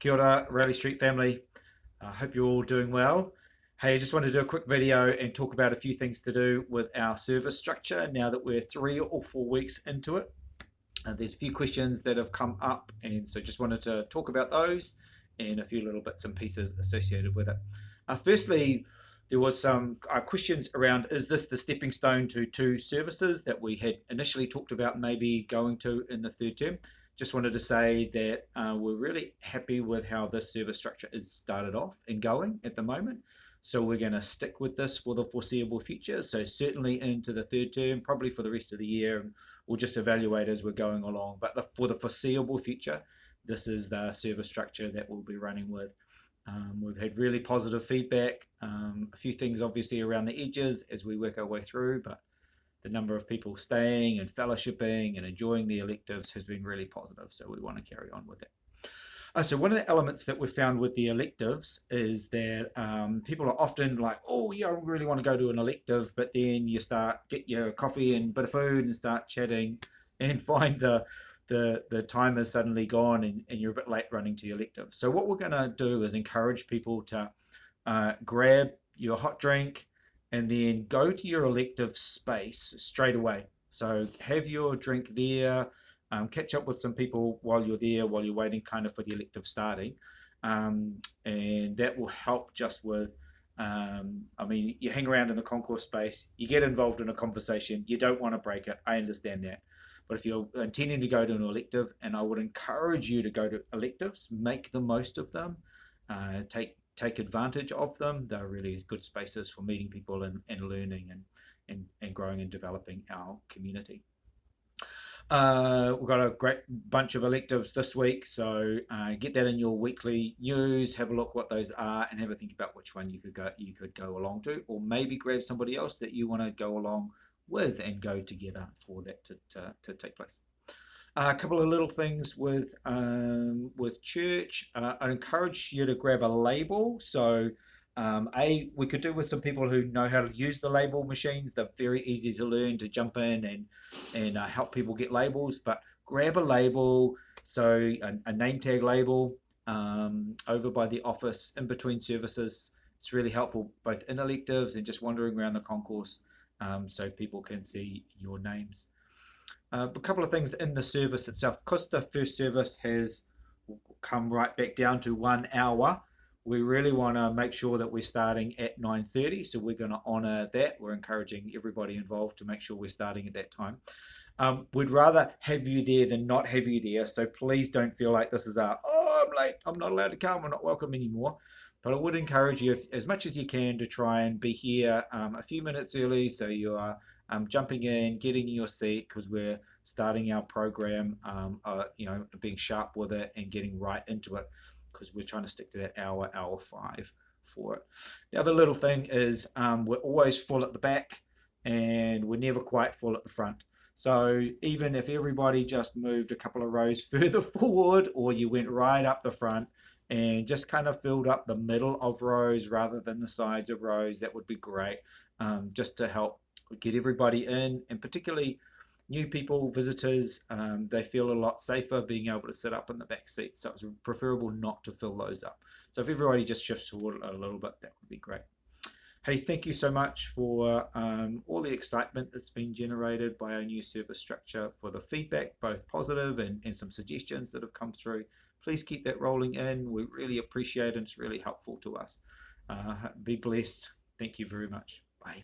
Kia ora, Raleigh Street family. I hope you're all doing well. Hey, I just wanted to do a quick video and talk about a few things to do with our service structure now that we're 3 or 4 weeks into it. There's a few questions that have come up, and so just wanted to talk about those and a few little bits and pieces associated with it. Firstly, there was some questions around, is this the stepping stone to 2 services that we had initially talked about maybe going to in the third term? Just wanted to say that we're really happy with how this service structure is started off and going at the moment. So we're going to stick with this for the foreseeable future. So certainly into the third term, probably for the rest of the year. We'll just evaluate as we're going along. But for the foreseeable future, this is the service structure that we'll be running with. We've had really positive feedback. A few things obviously around the edges as we work our way through, but the number of people staying and fellowshipping and enjoying the electives has been really positive. So we want to carry on with it. So one of the elements that we found with the electives is that people are often like, oh yeah, I really want to go to an elective, but then you get your coffee and a bit of food and start chatting and find the time is suddenly gone and you're a bit late running to your elective. So what we're going to do is encourage people to grab your hot drink and then go to your elective space straight away. So have your drink there, catch up with some people while you're there, while you're waiting kind of for the elective starting. And that will help just with, you hang around in the concourse space, you get involved in a conversation, you don't want to break it, I understand that. But if you're intending to go to an elective, and I would encourage you to go to electives, make the most of them, take advantage of them. They're really good spaces for meeting people and learning and growing and developing our community. We've got a great bunch of electives this week, so get that in your weekly news, have a look what those are, and have a think about which one you could go along to, or maybe grab somebody else that you want to go along with and go together for that to take place. A couple of little things with church. I'd encourage you to grab a label. So we could do with some people who know how to use the label machines. They're very easy to learn, to jump in and help people get labels. But grab a label, so a name tag label over by the office in between services. It's really helpful both in electives and just wandering around the concourse, so people can see your names. A couple of things in the service itself, because the first service has come right back down to 1 hour. We really want to make sure that we're starting at 9:30, so we're going to honour that. We're encouraging everybody involved to make sure we're starting at that time. We'd rather have you there than not have you there, so please don't feel like this is oh, I'm late, I'm not allowed to come, I'm not welcome anymore. But I would encourage you, as much as you can, to try and be here a few minutes early, so you are jumping in, getting in your seat, because we're starting our program, being sharp with it and getting right into it, because we're trying to stick to that hour 5 for it. The other little thing is we're always full at the back and we're never quite full at the front. So even if everybody just moved a couple of rows further forward, or you went right up the front and just kind of filled up the middle of rows rather than the sides of rows, that would be great, just to help get everybody in, and particularly new people, visitors, they feel a lot safer being able to sit up in the back seat. So it's preferable not to fill those up. So if everybody just shifts forward a little bit, that would be great. Hey, thank you so much for all the excitement that's been generated by our new service structure, for the feedback, both positive and some suggestions that have come through. Please keep that rolling in. We really appreciate it. It's really helpful to us. Be blessed. Thank you very much. Bye.